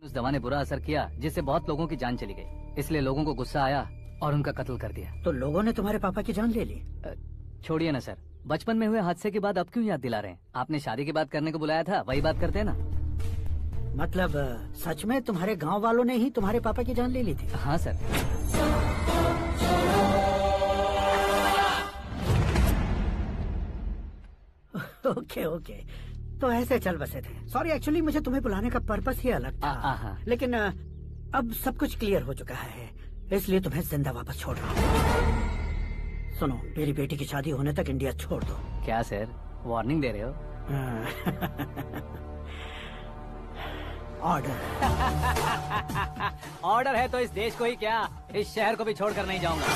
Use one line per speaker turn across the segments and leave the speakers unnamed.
उस दवा ने बुरा असर किया जिससे बहुत लोगों की जान चली गई, इसलिए लोगों को गुस्सा आया और उनका कत्ल कर दिया।
तो लोगों ने तुम्हारे पापा की जान ले ली?
छोड़िए ना सर, बचपन में हुए हादसे के बाद अब क्यों याद दिला रहे हैं? आपने शादी की बात करने को बुलाया था, वही बात करते हैं ना।
मतलब सच में तुम्हारे गांव वालों ने ही तुम्हारे पापा की जान ले ली थी?
हाँ सर।
ओके ओके, तो ऐसे चल बसे थे। सॉरी, एक्चुअली मुझे तुम्हें बुलाने का पर्पस ही अलग था। लेकिन अब सब कुछ क्लियर हो चुका है, इसलिए तुम्हें जिंदा वापस छोड़ रहा हूँ। सुनो, मेरी बेटी की शादी होने तक इंडिया छोड़ दो।
क्या सर, वार्निंग दे रहे हो?
ऑर्डर।
ऑर्डर है तो इस देश को ही क्या, इस शहर को भी छोड़कर नहीं जाऊंगा।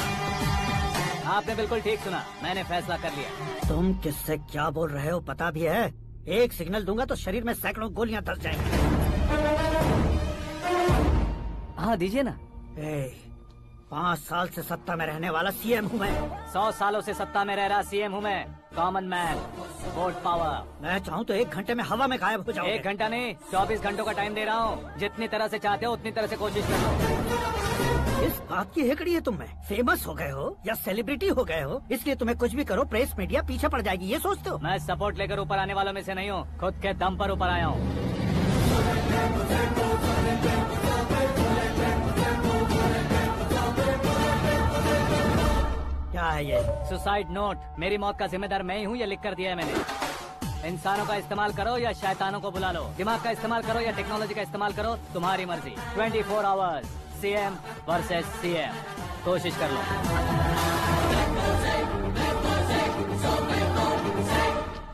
आपने बिल्कुल ठीक सुना, मैंने फैसला कर लिया।
तुम किससे क्या बोल रहे हो पता भी है? एक सिग्नल दूंगा तो शरीर में सैकड़ों गोलियां धस जाएंगी।
हाँ दीजिए ना।
5 साल से सत्ता में रहने वाला सीएम हूँ मैं।
100 सालों से सत्ता में रह रहा सीएम हूँ मैं। Common man, vote power.
मैं चाहूँ तो 1 घंटे में हवा में गायब हो जाऊँ।
1 घंटा नहीं, 24 घंटों का टाइम दे रहा हूँ। जितनी तरह से चाहते हो उतनी तरह से कोशिश कर लो।
इस बात की हेकड़ी है तुम में? फेमस हो गए हो या सेलिब्रिटी हो गए हो, इसलिए तुम्हें कुछ भी करो प्रेस मीडिया पीछे पड़ जाएगी, ये सोचते हो?
मैं सपोर्ट लेकर ऊपर आने वालों में से नहीं हूँ, खुद के दम पर ऊपर आया हूँ।
क्या है ये?
Suicide note. मेरी मौत का जिम्मेदार मैं ही हूँ, ये लिख कर दिया है मैंने। इंसानों का इस्तेमाल करो या शैतानों को बुला लो, दिमाग का इस्तेमाल करो या टेक्नोलॉजी का इस्तेमाल करो, तुम्हारी मर्जी। 24 आवर्स सीएम वर्सेस सीएम, कोशिश कर लो।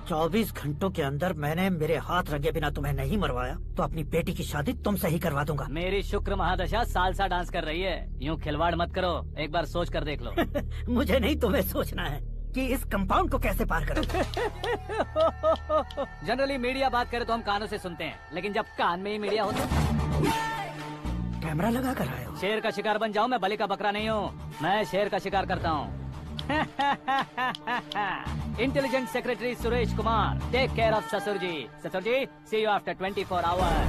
24 घंटों के अंदर मैंने मेरे हाथ रंगे बिना तुम्हें नहीं मरवाया तो अपनी बेटी की शादी तुमसे ही करवा दूंगा।
मेरी शुक्र महादशा सालसा डांस कर रही है, यूँ खिलवाड़ मत करो, एक बार सोच कर देख लो।
मुझे नहीं, तुम्हें सोचना है कि इस कंपाउंड को कैसे पार करें।
जनरली मीडिया बात करे तो हम कानों से सुनते हैं, लेकिन जब कान में ही मीडिया हो तो
कैमरा लगा कर आए हो।
शेर का शिकार बन जाऊं, मैं बलि का बकरा नहीं हूँ, मैं शेर का शिकार करता हूँ। Intelligent secretary Suresh Kumar, take care of ससुर जी। ससुर जी, सी यू आफ्टर 24 आवर्स।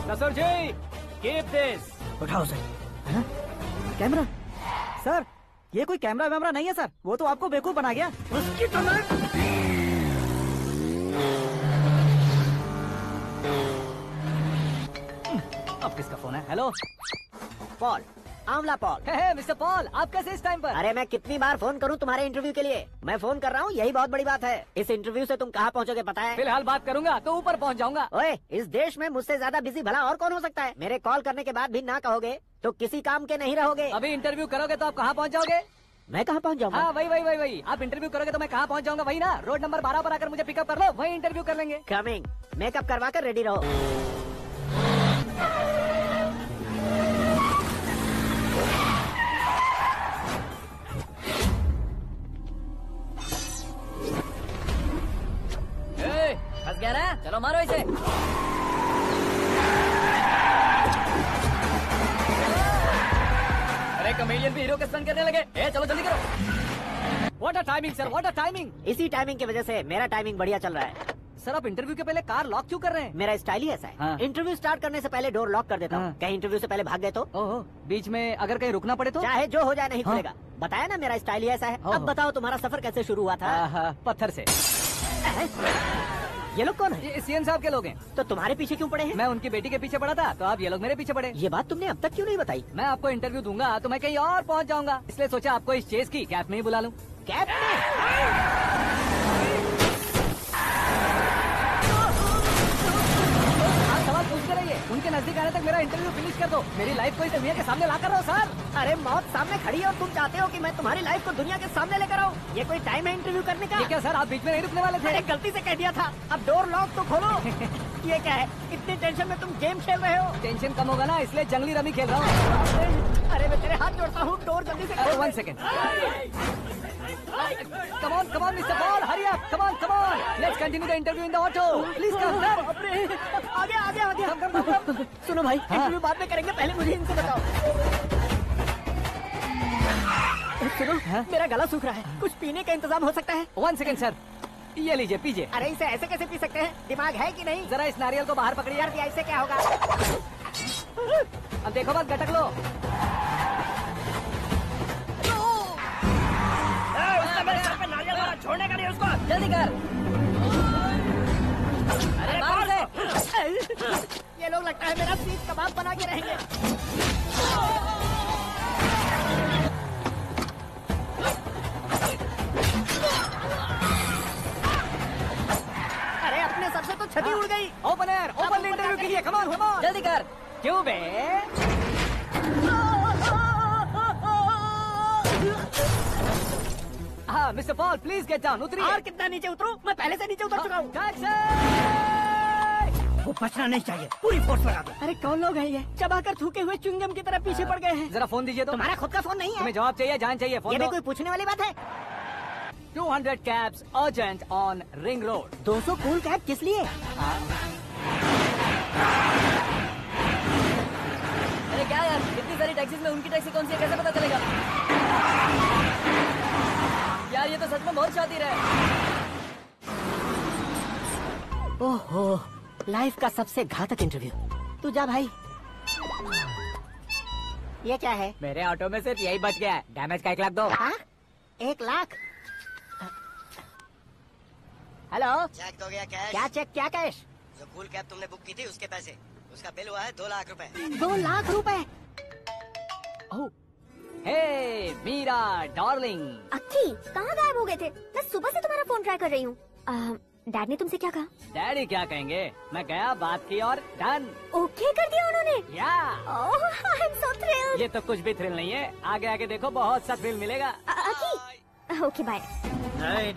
ससुर जी, कीप दिस।
उठाओ सर।
कैमरा? सर, ये कोई कैमरा वैमरा नहीं है सर, वो तो आपको बेवकूफ बना गया।
उसकी तो मैं...
अब किसका फोन है? हेलो
पॉल, आंवला पॉल।
मिस्टर पॉल, आप कैसे इस टाइम पर?
अरे मैं कितनी बार फोन करूं तुम्हारे इंटरव्यू के लिए? मैं फोन कर रहा हूं, यही बहुत बड़ी बात है। इस इंटरव्यू से तुम कहां पहुंचोगे पता है?
फिलहाल बात करूंगा तो ऊपर पहुंच जाऊंगा।
ओए, इस देश में मुझसे ज्यादा बिजी भला और कौन हो सकता है? मेरे कॉल करने के बाद भी ना कहोगे तो किसी काम के नहीं रहोगे।
अभी इंटरव्यू करोगे तो आप कहाँ पहुँच जाओगे?
मैं कहाँ पहुँच जाऊंगा?
हाँ वही। आप इंटरव्यू करोगे तो मैं कहाँ पहुँच जाऊंगा? वही ना, रोड नंबर 12 पर आकर मुझे पिकअप कर लो, वही इंटरव्यू कर लेंगे।
कमिंग। मेकअप करवा कर रेडी रहो।
फंस गया ना, चलो मारो इसे। अरे कमेडियन भी हीरो के स्टंट करने लगे। चलो जल्दी करो। What a timing sir, what a timing.
इसी टाइमिंग की वजह से मेरा टाइमिंग बढ़िया चल रहा है।
सर आप इंटरव्यू के पहले कार लॉक क्यों कर रहे हैं?
मेरा स्टाइल ही ऐसा है।
हाँ।
इंटरव्यू स्टार्ट करने से पहले डोर लॉक कर देता हूँ। कहीं इंटरव्यू से पहले भाग गए तो?
ओहो, बीच में अगर कहीं रुकना पड़े तो?
चाहे जो हो जाए नहीं खुलेगा। बताया ना मेरा स्टाइल ही ऐसा है। अब बताओ तुम्हारा सफर कैसे शुरू हुआ था?
पत्थर से।
ये लोग कौन है?
ये सीएम साहब के लोग हैं।
तो तुम्हारे पीछे क्यों पड़े हैं?
मैं उनकी बेटी के पीछे पड़ा था, तो आप ये लोग मेरे पीछे पड़े।
ये बात तुमने अब तक क्यों नहीं बताई?
मैं आपको इंटरव्यू दूंगा तो मैं कहीं और पहुंच जाऊंगा, इसलिए सोचा आपको इस चेस की कैप में ही बुला लूं।
कैप में?
सवाल पूछते रहिए, उनके नजदीक आने तक मेरा इंटरव्यू फिनिश कर दो। मेरी लाइफ को इस दुनिया के सामने ला कर रहो सर।
अरे मौत सामने खड़ी है और तुम चाहते हो कि मैं तुम्हारी लाइफ को दुनिया के सामने लेकर आऊं? ये कोई टाइम है इंटरव्यू करने का?
क्या सर आप बीच में नहीं रुकने वाले थे?
मैंने गलती से कह दिया था। अब डोर लॉक तो खोलो। ये क्या है? इतनी टेंशन में तुम गेम खेल रहे हो?
टेंशन कम होगा ना, इसलिए जंगली रमी खेल रहा हूँ।
अरे मैं तेरे हाथ जोड़ता हूँ, डोर जल्दी से खोलो।
1 second. Come on, Mr. Paul, hurry up! Come on! Let's continue the interview in the auto. Please come, sir.
आगे।
Come.
सुनो भाई, इंटरव्यू बाद में करेंगे, पहले मुझे इनसे बताओ। सुनो, मेरा गला सूख रहा है, कुछ पीने का इंतजाम हो सकता है?
1 सेकंड सर, ये लीजिए पीजिए।
अरे इसे ऐसे कैसे पी सकते हैं? दिमाग है कि नहीं?
जरा इस नारियल को बाहर पकड़िए।
यार इससे क्या होगा?
अब देखो बस, गटक लो।
छोड़ने का नहीं उसको।
जल्दी कर।
अरे
मार से।
ये लोग लगता है मेरा सीख कबाब बना के रहेंगे। अरे अपने सबसे तो छठी उड़ गई।
ओपनर, ओपन इंटरव्यू के लिए, कम ऑन जल्दी कर। क्यों बे? हाँ mister Paul, please get down. उतरिए।
और कितना नीचे उतरूं? मैं पहले से नीचे उतर चुका हूँ।
टैक्सी!
वो बचना नहीं चाहिए, पूरी फोर्स लगा दो।
अरे कौन लोग हैं ये? चबाकर थूके हुए च्युइंगम की तरह पीछे पड़ गए हैं।
जरा फोन दीजिए तो।
तुम्हारा खुद का फोन नहीं है?
हमें जवाब चाहिए, जान चाहिए। फोन
ये
दो।
भी कोई पूछने वाली बात है?
200 cabs urgent on Ring Road.
200 cool cab किस लिए?
अरे क्या यार, इतनी सारी टैक्सीज में उनकी टैक्सी कौन सी है, कैसे पता चलेगा? यार ये तो सच में बहुत शातिर है।
ओहो, लाइफ का सबसे घातक इंटरव्यू। तू जा भाई। ये क्या है?
मेरे ऑटो में सिर्फ यही बच गया है। डैमेज का 1 लाख दो।
हाँ? 1 लाख? हेलो,
चेक हो गया कैश?
क्या चेक, क्या कैश?
जो कूल कैब तुमने बुक की थी उसके पैसे, उसका बिल हुआ है 2 लाख रुपए।
2 लाख रुपए?
हे मीरा डार्लिंग।
अक्की, कहाँ गायब हो गए थे? मैं सुबह से तुम्हारा फोन ट्राई कर रही हूँ। डैड ने तुमसे क्या कहा?
डैडी क्या कहेंगे, मैं गया, बात की और डन।
ओके कर दिया उन्होंने?
या
ओह, आई एम सो थ्रिल्ड।
ये तो कुछ भी थ्रिल नहीं है, आगे आगे देखो बहुत सा थ्रिल मिलेगा।
अक्की, ओके बाय।
नहीं